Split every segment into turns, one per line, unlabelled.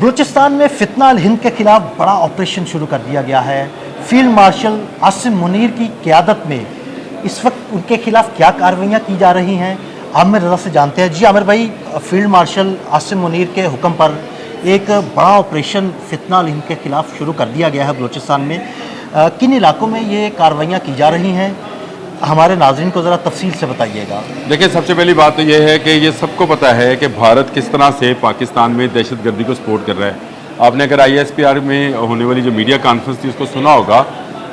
बलूचिस्तान में फितना अल हिंद के खिलाफ बड़ा ऑपरेशन शुरू कर दिया गया है। फील्ड मार्शल आसिम मुनीर की क़यादत में इस वक्त उनके खिलाफ क्या कार्रवाइयाँ की जा रही हैं, आमिर रज़ा से जानते हैं। जी आमिर भाई, फील्ड मार्शल आसिम मुनीर के हुक्म पर एक बड़ा ऑपरेशन फितना अल हिंद के खिलाफ शुरू कर दिया गया है बलूचिस्तान में। किन इलाकों में ये कार्रवाइयाँ की जा रही हैं, हमारे नाज़रीन को ज़रा तफसील से बताइएगा।
देखिए, सबसे पहली बात तो ये है कि ये सबको पता है कि भारत किस तरह से पाकिस्तान में दहशतगर्दी को सपोर्ट कर रहा है। आपने अगर ISPR में होने वाली जो मीडिया कॉन्फ्रेंस थी उसको सुना होगा,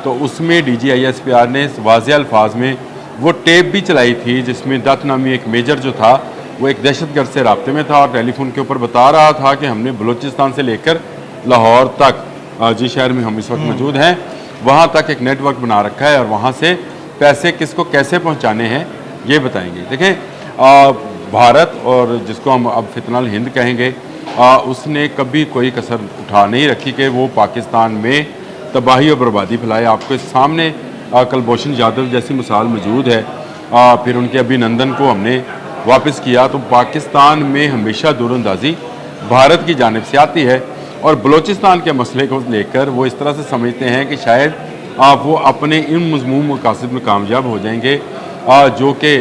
तो उसमें DG ISPR ने वाज़ेह अल्फाज में वो टेप भी चलाई थी जिसमें दत्त नामी एक मेजर जो था वो एक दहशतगर्द से राब्ते में था और टेलीफोन के ऊपर बता रहा था कि हमने बलूचिस्तान से लेकर लाहौर तक, जिस शहर में हम इस वक्त मौजूद हैं, वहाँ तक एक नेटवर्क बना रखा है और वहाँ से पैसे किसको कैसे पहुंचाने हैं ये बताएंगे। देखें, भारत और जिसको हम अब फितना अल हिंद कहेंगे, उसने कभी कोई कसर उठा नहीं रखी कि वो पाकिस्तान में तबाही और बर्बादी फैलाए। आपके सामने कुलभूषण जाधव जैसी मिसाल मौजूद है, फिर उनके अभिनंदन को हमने वापस किया। तो पाकिस्तान में हमेशा दूरअंदाजी भारत की जानिब से आती है और बलूचिस्तान के मसले को लेकर वो इस तरह से समझते हैं कि शायद वो अपने इन मज़मूम मकासद में कामयाब हो जाएंगे, जो कि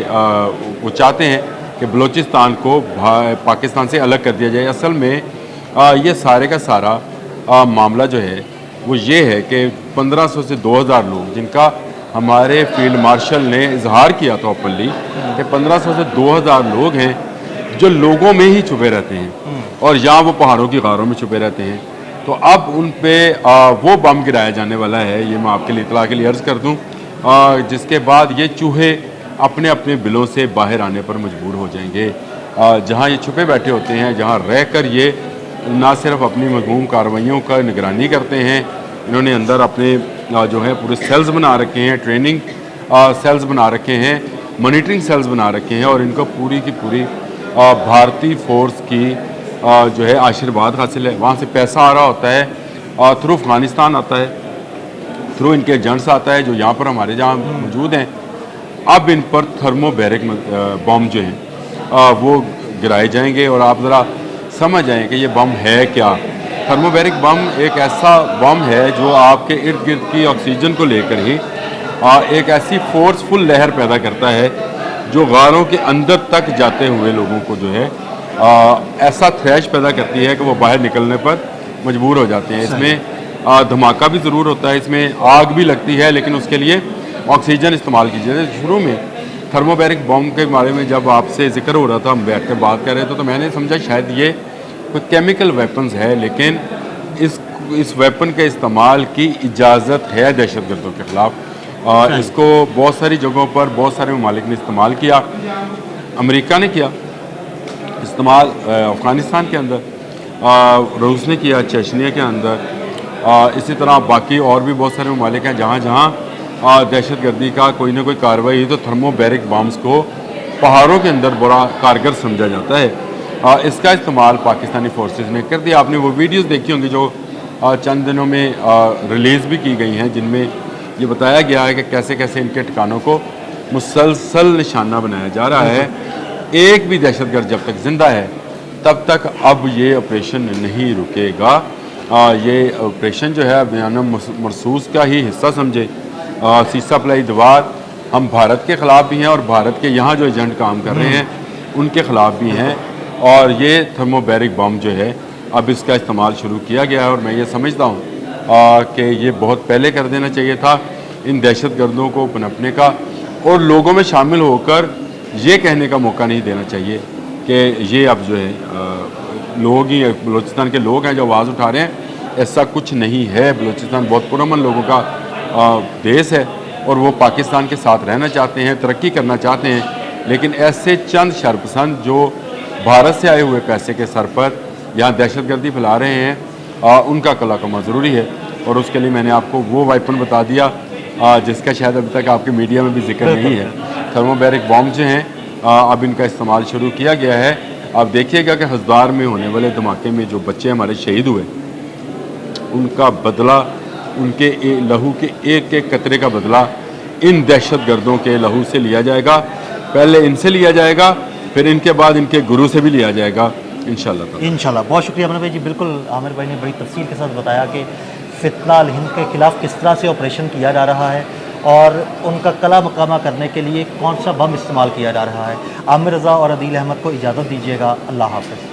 वो चाहते हैं कि बलूचिस्तान को पाकिस्तान से अलग कर दिया जाए। असल में ये सारे का सारा मामला जो है वो ये है कि 1500 से 2000 लोग, जिनका हमारे फील्ड मार्शल ने इजहार किया था ओपनली कि 1500 से 2000 लोग हैं जो लोगों में ही छुपे रहते हैं और यहाँ वो पहाड़ों की गारों में छुपे रहते हैं। तो अब उन पे वो बम गिराया जाने वाला है, ये मैं आपके लिए इतला के लिए अर्ज़ कर दूं, जिसके बाद ये चूहे अपने अपने बिलों से बाहर आने पर मजबूर हो जाएंगे। जहां ये छुपे बैठे होते हैं, जहां रहकर ये ना सिर्फ अपनी मज़मूम कार्रवाइयों का निगरानी करते हैं, इन्होंने अंदर अपने जो है पूरे सेल्स बना रखे हैं, ट्रेनिंग सेल्स बना रखे हैं, मॉनिटरिंग सेल्स बना रखे हैं और इनको पूरी की पूरी भारतीय फोर्स की जो है आशीर्वाद हासिल है। वहाँ से पैसा आ रहा होता है, थ्रू अफ़गानिस्तान आता है, थ्रू इनके एजेंट्स आता है जो यहाँ पर हमारे जहाँ मौजूद हैं। अब इन पर थर्मोबैरिक बम जो हैं वो गिराए जाएंगे और आप ज़रा समझ जाएँ कि ये बम है क्या। थर्मोबैरिक बम एक ऐसा बम है जो आपके इर्द गिर्द की ऑक्सीजन को लेकर ही एक ऐसी फोर्सफुल लहर पैदा करता है जो गारों के अंदर तक जाते हुए लोगों को जो है ऐसा थ्रैश पैदा करती है कि वो बाहर निकलने पर मजबूर हो जाते हैं। इसमें धमाका भी ज़रूर होता है, इसमें आग भी लगती है, लेकिन उसके लिए ऑक्सीजन इस्तेमाल कीजिए। शुरू में थर्मोबैरिक बम के बारे में जब आपसे जिक्र हो रहा था, हम बैठ कर बात कर रहे थे, तो मैंने समझा शायद ये कोई केमिकल वेपन्स है, लेकिन इस वेपन के इस्तेमाल की इजाज़त है दहशतगर्दों के ख़िलाफ़। इसको बहुत सारी जगहों पर बहुत सारे ममालिक ने इस्तेमाल किया। अमेरिका ने किया इस्तेमाल, अफ़गानिस्तान के अंदर, रूस ने किया चेचनिया के अंदर, इसी तरह बाकी और भी बहुत सारे ममालिक हैं जहाँ जहाँ दहशतगर्दी का कोई ना कोई कार्रवाई हुई तो थर्मोबैरिक बम्स को पहाड़ों के अंदर बड़ा कारगर समझा जाता है। इसका इस्तेमाल पाकिस्तानी फोर्सेस ने कर दिया। आपने वो वीडियोस देखी होंगी जो चंद दिनों में रिलीज़ भी की गई हैं, जिनमें ये बताया गया है कि कैसे कैसे इनके ठिकानों को मुसलसल निशाना बनाया जा रहा है। एक भी दहशतगर्द जब तक जिंदा है तब तक अब ये ऑपरेशन नहीं रुकेगा। ये ऑपरेशन जो है बयान मरसूस का ही हिस्सा समझे। सीसा पलाई दीवार हम भारत के ख़िलाफ़ भी हैं और भारत के यहाँ जो एजेंट काम कर रहे हैं उनके ख़िलाफ़ भी हैं, और ये थर्मोबैरिक बम जो है अब इसका इस्तेमाल शुरू किया गया है। और मैं ये समझता हूँ कि ये बहुत पहले कर देना चाहिए था इन दहशतगर्दों को पनपने का, और लोगों में शामिल होकर ये कहने का मौका नहीं देना चाहिए कि ये अब जो है लोग ही बलूचिस्तान के लोग हैं जो आवाज़ उठा रहे हैं। ऐसा कुछ नहीं है। बलूचिस्तान बहुत पुरअमन लोगों का देश है और वो पाकिस्तान के साथ रहना चाहते हैं, तरक्की करना चाहते हैं, लेकिन ऐसे चंद शरपसंद जो भारत से आए हुए पैसे के सर पर यहाँ दहशतगर्दी फैला रहे हैं, उनका कला कमा ज़रूरी है। और उसके लिए मैंने आपको वो वेपन बता दिया जिसका शायद अभी तक आपके मीडिया में भी जिक्र नहीं है। थर्मोबैरिक बम जो हैं अब इनका इस्तेमाल शुरू किया गया है। आप देखिएगा कि हज़ार में होने वाले धमाके में जो बच्चे हमारे शहीद हुए, उनका बदला, उनके लहू के एक एक कतरे का बदला इन दहशतगर्दों के लहू से लिया जाएगा। पहले इनसे लिया जाएगा, फिर इनके बाद इनके गुरु से भी लिया जाएगा। इंशाल्लाह।
इंशाल्लाह। बहुत शुक्रिया आमिर भाई जी। बिल्कुल आमिर भाई ने बड़ी तफसील के साथ बताया कि फितना अल हिंद के ख़िलाफ़ किस तरह से ऑपरेशन किया जा रहा है और उनका कला मकामा करने के लिए कौन सा बम इस्तेमाल किया जा रहा है। आमिर रज़ा और अदील अहमद को इजाज़त दीजिएगा। अल्लाह हाफ़िज़।